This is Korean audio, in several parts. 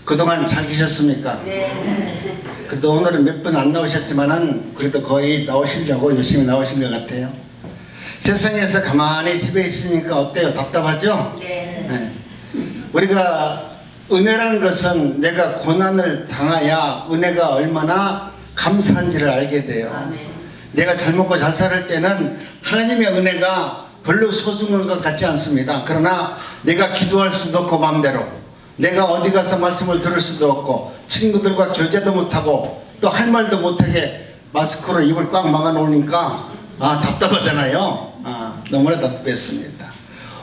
그동안 잘 계셨습니까? 네. 그래도 오늘은 몇 분 안 나오셨지만은 그래도 거의 나오시려고 열심히 나오신 것 같아요. 세상에서 가만히 집에 있으니까 어때요? 답답하죠? 네. 네. 우리가 은혜라는 것은 내가 고난을 당하야 은혜가 얼마나 감사한지를 알게 돼요. 아멘. 내가 잘 먹고 잘 살 때는 하나님의 은혜가 별로 소중한 것 같지 않습니다. 그러나 내가 기도할 수도 없고 맘대로, 내가 어디 가서 말씀을 들을 수도 없고, 친구들과 교제도 못하고 또 할 말도 못하게 마스크로 입을 꽉 막아 놓으니까 답답하잖아요. 너무나 답답했습니다.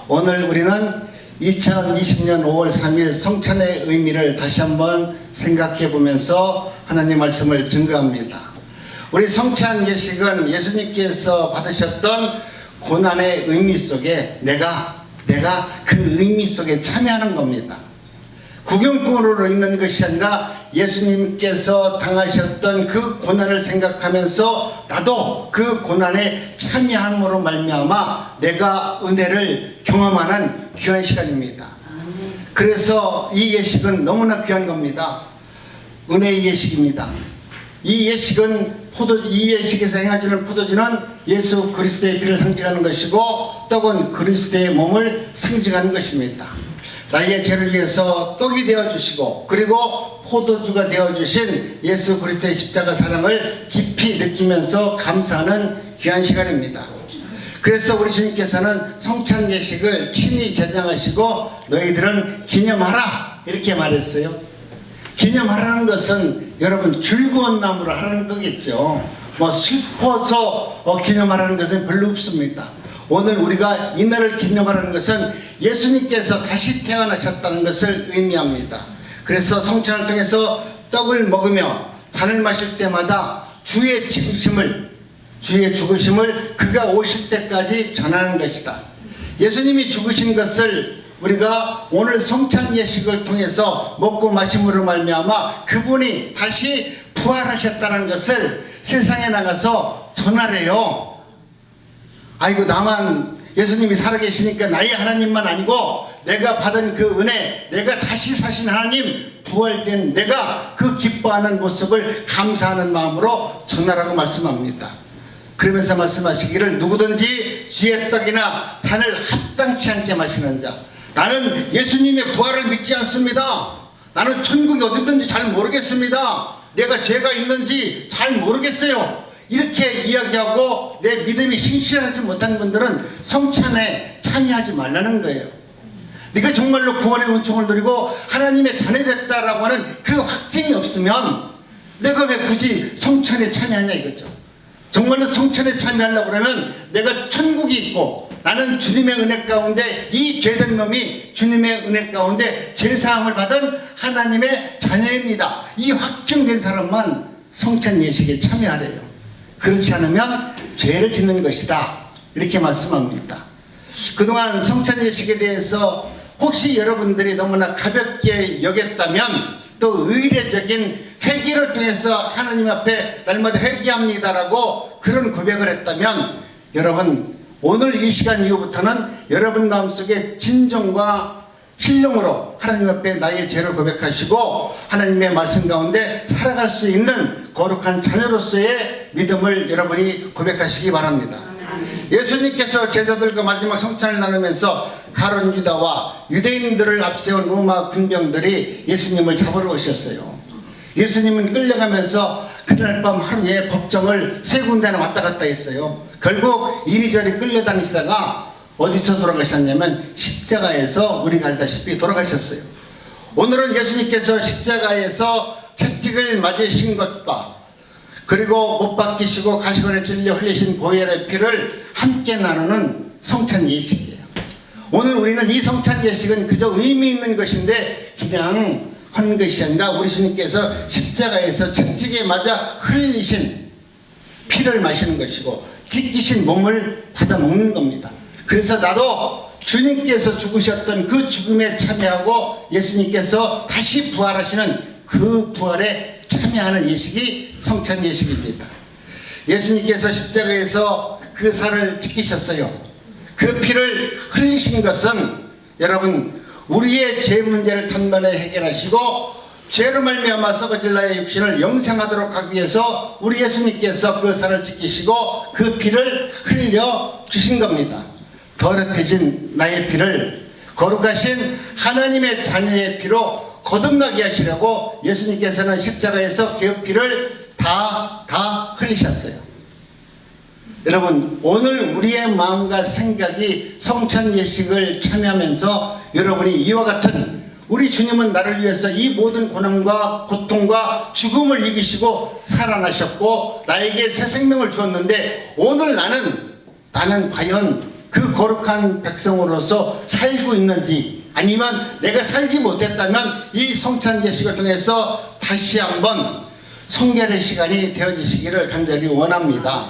오늘 우리는 2020년 5월 3일 성찬의 의미를 다시 한번 생각해 보면서 하나님 말씀을 증거합니다. 우리 성찬 예식은 예수님께서 받으셨던 고난의 의미 속에 내가 그 의미 속에 참여하는 겁니다. 구경꾼으로 있는 것이 아니라 예수님께서 당하셨던 그 고난을 생각하면서 나도 그 고난에 참여함으로 말미암아 내가 은혜를 경험하는 귀한 시간입니다. 그래서 이 예식은 너무나 귀한 겁니다. 은혜의 예식입니다. 이 예식에서 행하시는 포도주는 예수 그리스도의 피를 상징하는 것이고, 떡은 그리스도의 몸을 상징하는 것입니다. 나의 죄를 위해서 떡이 되어주시고, 그리고 포도주가 되어주신 예수 그리스도의 십자가 사랑을 깊이 느끼면서 감사하는 귀한 시간입니다. 그래서 우리 주님께서는 성찬 예식을 친히 제정하시고 너희들은 기념하라 이렇게 말했어요. 기념하라는 것은 여러분 즐거운 마음으로 하라는 거겠죠. 슬퍼서 기념하라는 것은 별로 없습니다. 오늘 우리가 이날을 기념하라는 것은 예수님께서 다시 태어나셨다는 것을 의미합니다. 그래서 성찬을 통해서 떡을 먹으며 잔을 마실 때마다 주의 죽으심을 그가 오실 때까지 전하는 것이다. 예수님이 죽으신 것을 우리가 오늘 성찬 예식을 통해서 먹고 마심으로 말미암아 그분이 다시 부활하셨다는 것을 세상에 나가서 전하래요. 아이고, 나만 예수님이 살아계시니까 나의 하나님만 아니고 내가 받은 그 은혜, 내가 다시 사신 하나님, 부활된 내가 그 기뻐하는 모습을 감사하는 마음으로 전하라고 말씀합니다. 그러면서 말씀하시기를 누구든지 주의 떡이나 잔을 합당치 않게 마시는 자, 나는 예수님의 부활을 믿지 않습니다. 나는 천국이 어디든지 잘 모르겠습니다. 내가 죄가 있는지 잘 모르겠어요. 이렇게 이야기하고 내 믿음이 신실하지 못한 분들은 성찬에 참여하지 말라는 거예요. 네가 정말로 구원의 은총을 누리고 하나님의 자녀 됐다라고 하는 그 확증이 없으면 내가 왜 굳이 성찬에 참여하냐 이거죠. 정말로 성찬에 참여하려고 그러면 내가 천국이 있고 나는 주님의 은혜 가운데, 이 죄된 놈이 주님의 은혜 가운데 제사함을 받은 하나님의 자녀입니다. 이 확증된 사람만 성찬 예식에 참여하래요. 그렇지 않으면 죄를 짓는 것이다 이렇게 말씀합니다. 그동안 성찬 예식에 대해서 혹시 여러분들이 너무나 가볍게 여겼다면, 또 의례적인 회개를 통해서 하나님 앞에 날마다 회개합니다라고 그런 고백을 했다면, 여러분 오늘 이 시간 이후부터는 여러분 마음속에 진정과 신령으로 하나님 앞에 나의 죄를 고백하시고 하나님의 말씀 가운데 살아갈 수 있는 거룩한 자녀로서의 믿음을 여러분이 고백하시기 바랍니다. 예수님께서 제자들과 마지막 성찬을 나누면서 가룟 유다와 유대인들을 앞세운 로마 군병들이 예수님을 잡으러 오셨어요. 예수님은 끌려가면서 그날 밤 하루에 법정을 3군데나 왔다 갔다 했어요. 결국 이리저리 끌려다니시다가 어디서 돌아가셨냐면 십자가에서 우리가 알다시피 돌아가셨어요. 오늘은 예수님께서 십자가에서 채찍을 맞으신 것과 그리고 못 박히시고 가시관에 찔려 흘리신 보혈의 피를 함께 나누는 성찬 예식이에요. 오늘 우리는 이 성찬 예식은 그저 의미 있는 것인데 그냥 하는 것이 아니라 우리 주님께서 십자가에서 채찍에 맞아 흘리신 피를 마시는 것이고 찢기신 몸을 받아 먹는 겁니다. 그래서 나도 주님께서 죽으셨던 그 죽음에 참여하고 예수님께서 다시 부활하시는 그 부활에 참여하는 예식이 성찬 예식입니다. 예수님께서 십자가에서 그 살을 지키셨어요. 그 피를 흘리신 것은 여러분 우리의 죄 문제를 단번에 해결하시고 죄로 말미암아 썩어질 나의 육신을 영생하도록 하기 위해서 우리 예수님께서 그 산을 지키시고 그 피를 흘려 주신 겁니다. 더럽혀진 나의 피를 거룩하신 하나님의 자녀의 피로 거듭나게 하시려고 예수님께서는 십자가에서 그 피를 다 흘리셨어요. 여러분, 오늘 우리의 마음과 생각이 성찬 예식을 참여하면서 여러분이 이와 같은 우리 주님은 나를 위해서 이 모든 고난과 고통과 죽음을 이기시고 살아나셨고 나에게 새 생명을 주었는데 오늘 나는 과연 그 거룩한 백성으로서 살고 있는지, 아니면 내가 살지 못했다면 이 성찬 예식을 통해서 다시 한번 성결의 시간이 되어지시기를 간절히 원합니다.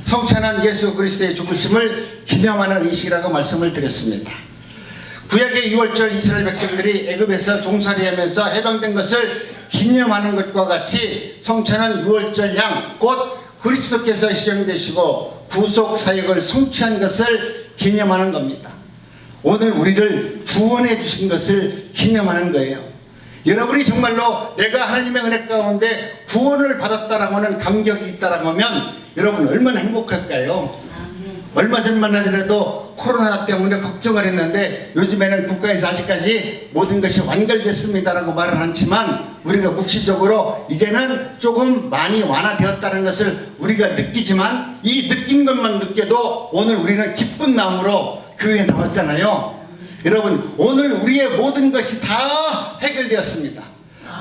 성찬은 예수 그리스도의 죽으심을 기념하는 의식이라고 말씀을 드렸습니다. 구약의 6월절 이스라엘 백성들이 애굽에서 종살이하면서 해방된 것을 기념하는 것과 같이 성찬은 6월절 양 곧 그리스도께서 희생되시고 구속 사역을 성취한 것을 기념하는 겁니다. 오늘 우리를 구원해 주신 것을 기념하는 거예요. 여러분이 정말로 내가 하나님의 은혜 가운데 구원을 받았다라고 하는 감격이 있다라고 하면 여러분 얼마나 행복할까요? 얼마 전만 하더라도 코로나 때문에 걱정을 했는데 요즘에는 국가에서 아직까지 모든 것이 완결됐습니다라고 말은 않지만 우리가 묵시적으로 이제는 조금 많이 완화되었다는 것을 우리가 느끼지만 이 느낀 것만 느껴도 오늘 우리는 기쁜 마음으로 교회에 나왔잖아요. 여러분, 오늘 우리의 모든 것이 다 해결되었습니다.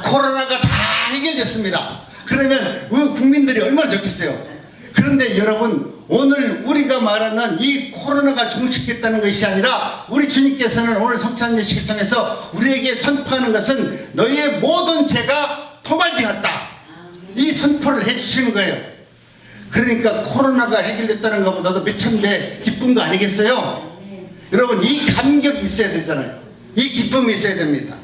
코로나가 다 해결됐습니다. 그러면 우리 국민들이 얼마나 좋겠어요. 그런데 여러분, 오늘 우리가 말하는 이 코로나가 종식됐다는 것이 아니라 우리 주님께서는 오늘 성찬 예식을 통해서 우리에게 선포하는 것은 너희의 모든 죄가 도말되었다, 이 선포를 해주시는 거예요. 그러니까 코로나가 해결됐다는 것보다도 몇천 배 기쁜 거 아니겠어요? 여러분, 이 감격이 있어야 되잖아요. 이 기쁨이 있어야 됩니다.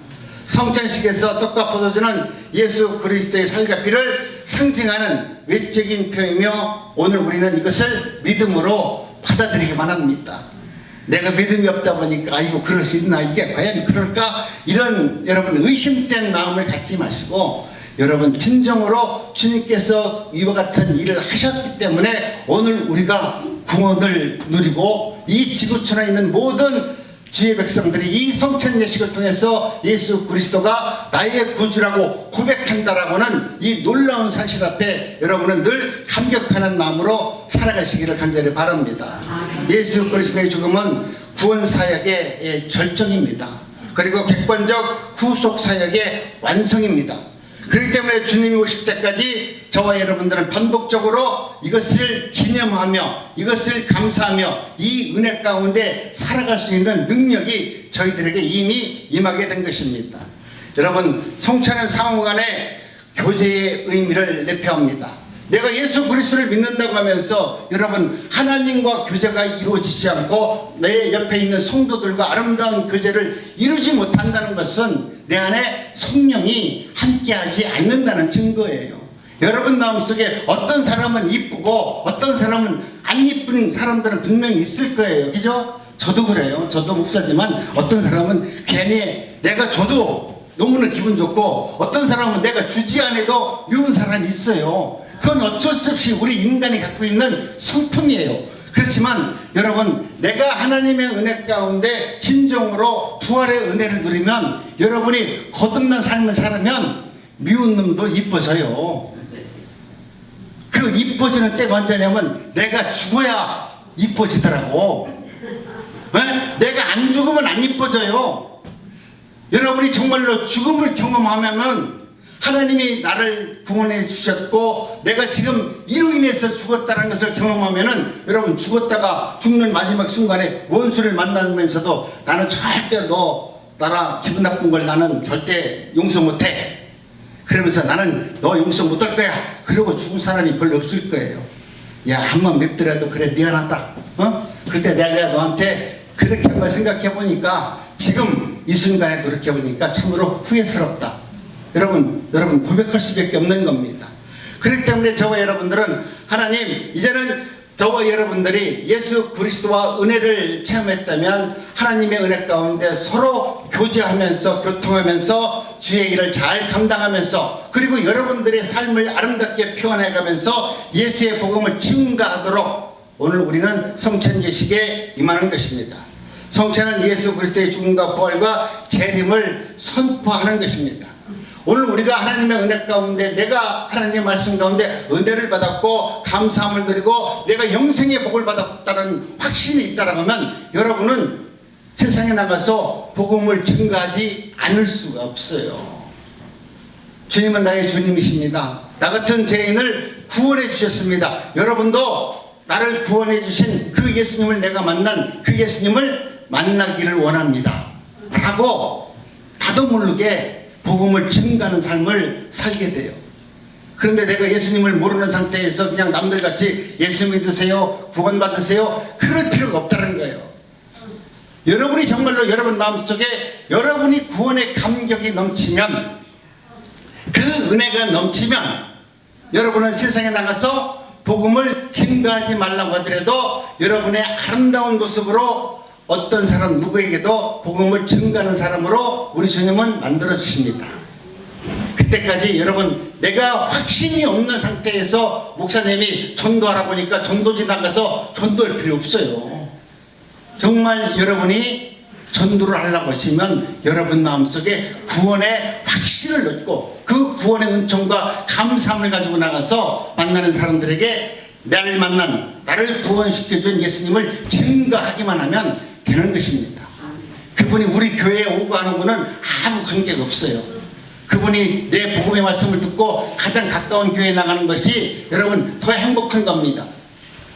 성찬식에서 떡과 포도주는 예수 그리스도의 살과 피를 상징하는 외적인 표현이며 오늘 우리는 이것을 믿음으로 받아들이기만 합니다. 내가 믿음이 없다 보니까 아이고 그럴 수 있나, 이게 과연 그럴까, 이런 여러분 의심된 마음을 갖지 마시고 여러분 진정으로 주님께서 이와 같은 일을 하셨기 때문에 오늘 우리가 구원을 누리고 이 지구촌에 있는 모든 주의 백성들이 이 성찬 예식을 통해서 예수 그리스도가 나의 구주라고 고백한다라고 하는 이 놀라운 사실 앞에 여러분은 늘 감격하는 마음으로 살아가시기를 간절히 바랍니다. 예수 그리스도의 죽음은 구원 사역의 절정입니다. 그리고 객관적 구속 사역의 완성입니다. 그렇기 때문에 주님이 오실 때까지 저와 여러분들은 반복적으로 이것을 기념하며 이것을 감사하며 이 은혜 가운데 살아갈 수 있는 능력이 저희들에게 이미 임하게 된 것입니다. 여러분, 성찬은 상호간의 교제의 의미를 내포합니다. 내가 예수 그리스도를 믿는다고 하면서 여러분 하나님과 교제가 이루어지지 않고 내 옆에 있는 성도들과 아름다운 교제를 이루지 못한다는 것은 내 안에 성령이 함께하지 않는다는 증거예요. 여러분 마음속에 어떤 사람은 이쁘고 어떤 사람은 안 이쁜 사람들은 분명히 있을 거예요. 그죠? 저도 그래요. 저도 목사지만 어떤 사람은 괜히 내가 줘도 너무나 기분 좋고 어떤 사람은 내가 주지 않아도 미운 사람이 있어요. 그건 어쩔 수 없이 우리 인간이 갖고 있는 성품이에요. 그렇지만 여러분, 내가 하나님의 은혜 가운데 진정으로 부활의 은혜를 누리면 여러분이 거듭난 삶을 살면 미운 놈도 이뻐져요. 그 이뻐지는 때가 언제냐면 내가 죽어야 이뻐지더라고. 네? 내가 안 죽으면 안 이뻐져요. 여러분이 정말로 죽음을 경험하면 하나님이 나를 구원해 주셨고 내가 지금 이로 인해서 죽었다는 것을 경험하면은 여러분 죽었다가 죽는 마지막 순간에 원수를 만나면서도 나는 절대 너 나랑 기분 나쁜 걸 나는 절대 용서 못해. 그러면서 나는 너 용서 못할 거야. 그러고 죽은 사람이 별로 없을 거예요. 야, 한번 맵더라도 그래 미안하다. 그때 내가 너한테 그렇게 한 걸 생각해 보니까 지금 이 순간에 그렇게 보니까 참으로 후회스럽다. 여러분 고백할 수밖에 없는 겁니다. 그렇기 때문에 저와 여러분들은 하나님 이제는 저와 여러분들이 예수 그리스도와 은혜를 체험했다면 하나님의 은혜 가운데 서로 교제하면서 교통하면서 주의 일을 잘 감당하면서 그리고 여러분들의 삶을 아름답게 표현해가면서 예수의 복음을 증가하도록 오늘 우리는 성찬 예식에 임하는 것입니다. 성찬은 예수 그리스도의 죽음과 부활과 재림을 선포하는 것입니다. 오늘 우리가 하나님의 은혜 가운데 내가 하나님의 말씀 가운데 은혜를 받았고 감사함을 드리고 내가 영생의 복을 받았다는 확신이 있다라고 하면 여러분은 세상에 나가서 복음을 증가하지 않을 수가 없어요. 주님은 나의 주님이십니다. 나 같은 죄인을 구원해 주셨습니다. 여러분도 나를 구원해 주신 그 예수님을 내가 만난 그 예수님을 만나기를 원합니다 라고 나도 모르게 복음을 증가하는 삶을 살게 돼요. 그런데 내가 예수님을 모르는 상태에서 그냥 남들같이 예수 믿으세요, 구원 받으세요, 그럴 필요가 없다는 거예요. 여러분이 정말로 여러분 마음속에 여러분이 구원의 감격이 넘치면, 그 은혜가 넘치면 여러분은 세상에 나가서 복음을 증가하지 말라고 하더라도 여러분의 아름다운 모습으로 어떤 사람 누구에게도 복음을 증가하는 사람으로 우리 주님은 만들어 주십니다. 그때까지 여러분, 내가 확신이 없는 상태에서 목사님이 전도하라고 하니까 전도지 나가서 전도할 필요 없어요. 정말 여러분이 전도를 하려고 하시면 여러분 마음속에 구원의 확신을 얻고 그 구원의 은총과 감사함을 가지고 나가서 만나는 사람들에게 나를 만난, 나를 구원시켜준 예수님을 증거하기만 하면 되는 것입니다. 그분이 우리 교회에 오고 안 오고는 아무 관계가 없어요. 그분이 내 복음의 말씀을 듣고 가장 가까운 교회에 나가는 것이 여러분 더 행복한 겁니다.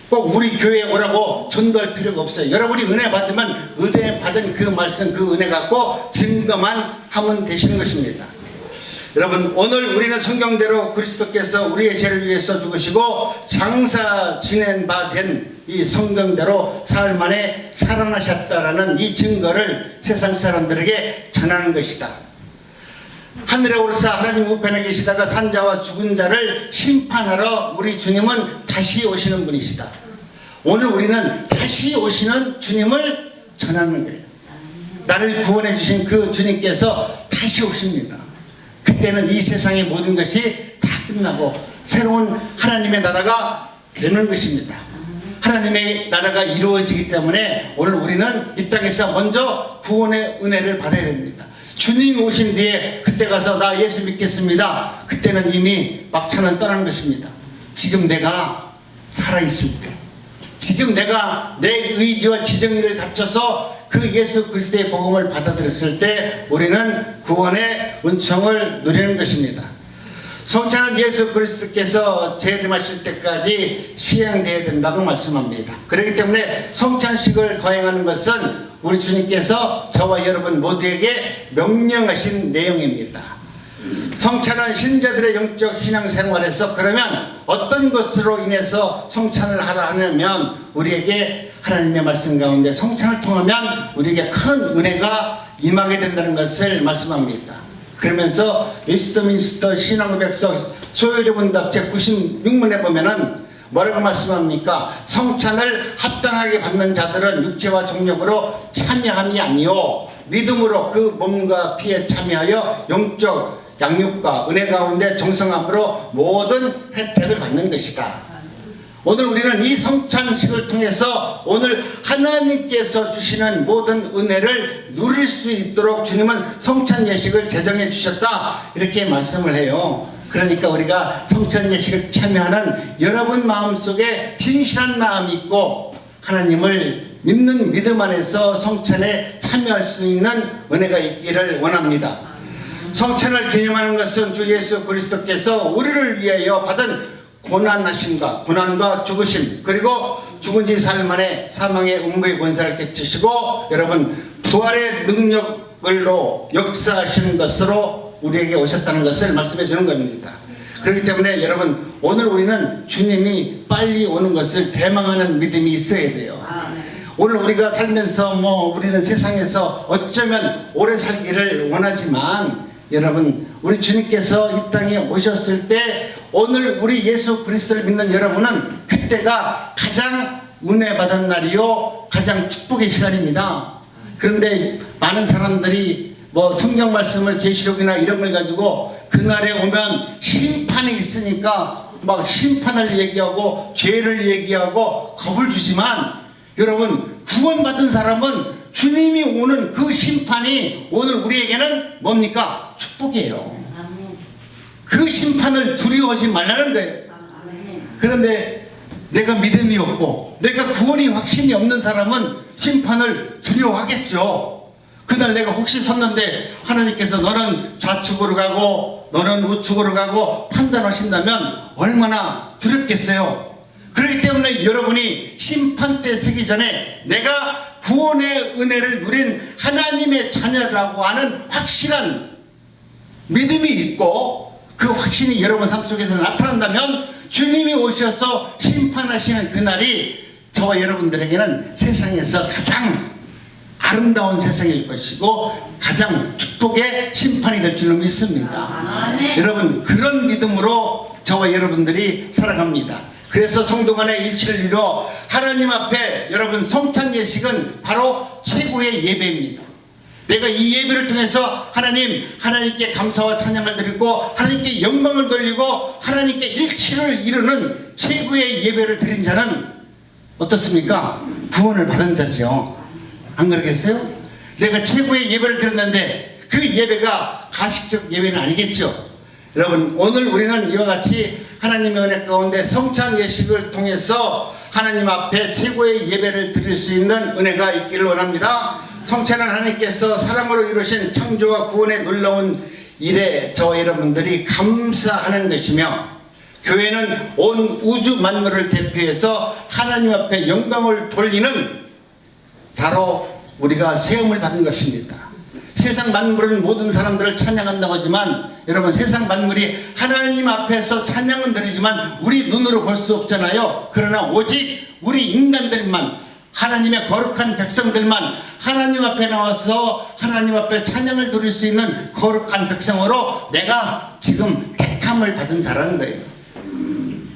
꼭 우리 교회에 오라고 전도할 필요가 없어요. 여러분이 은혜 받으면 은혜 받은 그 말씀, 그 은혜 갖고 증거만 하면 되시는 것입니다. 여러분, 오늘 우리는 성경대로 그리스도께서 우리의 죄를 위해서 죽으시고 장사 지낸 바 된 이 성경대로 사흘 만에 살아나셨다라는 이 증거를 세상 사람들에게 전하는 것이다. 하늘에 오르사 하나님 우편에 계시다가 산자와 죽은 자를 심판하러 우리 주님은 다시 오시는 분이시다. 오늘 우리는 다시 오시는 주님을 전하는 거예요. 나를 구원해 주신 그 주님께서 다시 오십니다. 그때는 이 세상의 모든 것이 다 끝나고 새로운 하나님의 나라가 되는 것입니다. 하나님의 나라가 이루어지기 때문에 오늘 우리는 이 땅에서 먼저 구원의 은혜를 받아야 됩니다. 주님이 오신 뒤에 그때 가서 나 예수 믿겠습니다. 그때는 이미 막차는 떠나는 것입니다. 지금 내가 살아있을 때, 지금 내가 내 의지와 지정의를 갖춰서 그 예수 그리스도의 복음을 받아들였을 때 우리는 구원의 은총을 누리는 것입니다. 성찬은 예수 그리스도께서 재림하실 때까지 수행되어야 된다고 말씀합니다. 그렇기 때문에 성찬식을 거행하는 것은 우리 주님께서 저와 여러분 모두에게 명령하신 내용입니다. 성찬은 신자들의 영적 신앙생활에서 그러면 어떤 것으로 인해서 성찬을 하라 하냐면 우리에게 하나님의 말씀 가운데 성찬을 통하면 우리에게 큰 은혜가 임하게 된다는 것을 말씀합니다. 그러면서 웨스트민스터 신앙고백서 소요리본답 제96문에 보면은 뭐라고 말씀합니까? 성찬을 합당하게 받는 자들은 육체와 정력으로 참여함이 아니요 믿음으로 그 몸과 피에 참여하여 영적 양육과 은혜 가운데 정성함으로 모든 혜택을 받는 것이다. 오늘 우리는 이 성찬식을 통해서 오늘 하나님께서 주시는 모든 은혜를 누릴 수 있도록 주님은 성찬 예식을 제정해 주셨다 이렇게 말씀을 해요. 그러니까 우리가 성찬 예식을 참여하는 여러분 마음속에 진실한 마음이 있고 하나님을 믿는 믿음 안에서 성찬에 참여할 수 있는 은혜가 있기를 원합니다. 성찬을 기념하는 것은 주 예수 그리스도께서 우리를 위하여 받은 고난하심과 고난과 죽으심 그리고 죽은 지 사흘 만에 사망의 음부의 권세를 깨치시고 여러분 부활의 능력으로 역사하시는 것으로 우리에게 오셨다는 것을 말씀해 주는 겁니다. 그렇기 때문에 여러분 오늘 우리는 주님이 빨리 오는 것을 대망하는 믿음이 있어야 돼요. 오늘 우리가 살면서 우리는 세상에서 어쩌면 오래 살기를 원하지만 여러분, 우리 주님께서 이 땅에 오셨을 때 오늘 우리 예수 그리스도를 믿는 여러분은 그때가 가장 은혜 받은 날이요, 가장 축복의 시간입니다. 그런데 많은 사람들이 뭐 성경 말씀을 계시록이나 이런 걸 가지고 그날에 오면 심판이 있으니까 막 심판을 얘기하고 죄를 얘기하고 겁을 주지만, 여러분, 구원받은 사람은 주님이 오는 그 심판이 오늘 우리에게는 뭡니까? 축복이에요. 그 심판을 두려워하지 말라는 거예요. 그런데 내가 믿음이 없고 내가 구원이 확신이 없는 사람은 심판을 두려워하겠죠. 그날 내가 혹시 섰는데 하나님께서 너는 좌측으로 가고 너는 우측으로 가고 판단하신다면 얼마나 두렵겠어요. 그렇기 때문에 여러분이 심판 때 서기 전에 내가 구원의 은혜를 누린 하나님의 자녀라고 하는 확실한 믿음이 있고 그 확신이 여러분 삶 속에서 나타난다면 주님이 오셔서 심판하시는 그날이 저와 여러분들에게는 세상에서 가장 아름다운 세상일 것이고 가장 축복의 심판이 될 줄로 믿습니다. 여러분, 그런 믿음으로 저와 여러분들이 살아갑니다. 그래서 성도간의 일치를 이루어 하나님 앞에, 여러분, 성찬 예식은 바로 최고의 예배입니다. 내가 이 예배를 통해서 하나님께 감사와 찬양을 드리고 하나님께 영광을 돌리고 하나님께 일치를 이루는 최고의 예배를 드린 자는 어떻습니까? 구원을 받은 자죠. 안 그러겠어요? 내가 최고의 예배를 드렸는데 그 예배가 가식적 예배는 아니겠죠. 여러분, 오늘 우리는 이와 같이 하나님의 은혜 가운데 성찬 예식을 통해서 하나님 앞에 최고의 예배를 드릴 수 있는 은혜가 있기를 원합니다. 성찬은 하나님께서 사랑으로 이루신 창조와 구원의 놀라운 일에 저와 여러분들이 감사하는 것이며, 교회는 온 우주 만물을 대표해서 하나님 앞에 영광을 돌리는 바로 우리가 세움을 받은 것입니다. 세상 만물은 모든 사람들을 찬양한다고 하지만, 여러분, 세상 만물이 하나님 앞에서 찬양은 드리지만 우리 눈으로 볼 수 없잖아요. 그러나 오직 우리 인간들만, 하나님의 거룩한 백성들만 하나님 앞에 나와서 하나님 앞에 찬양을 드릴 수 있는 거룩한 백성으로 내가 지금 택함을 받은 자라는 거예요.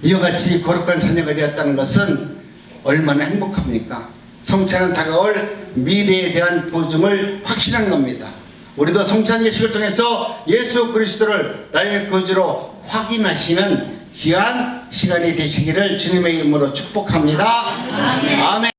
이와 같이 거룩한 자녀가 되었다는 것은 얼마나 행복합니까? 성찬은 다가올 미래에 대한 보증을 확신한 겁니다. 우리도 성찬 예식을 통해서 예수 그리스도를 나의 거주로 확인하시는 귀한 시간이 되시기를 주님의 이름으로 축복합니다. 아멘.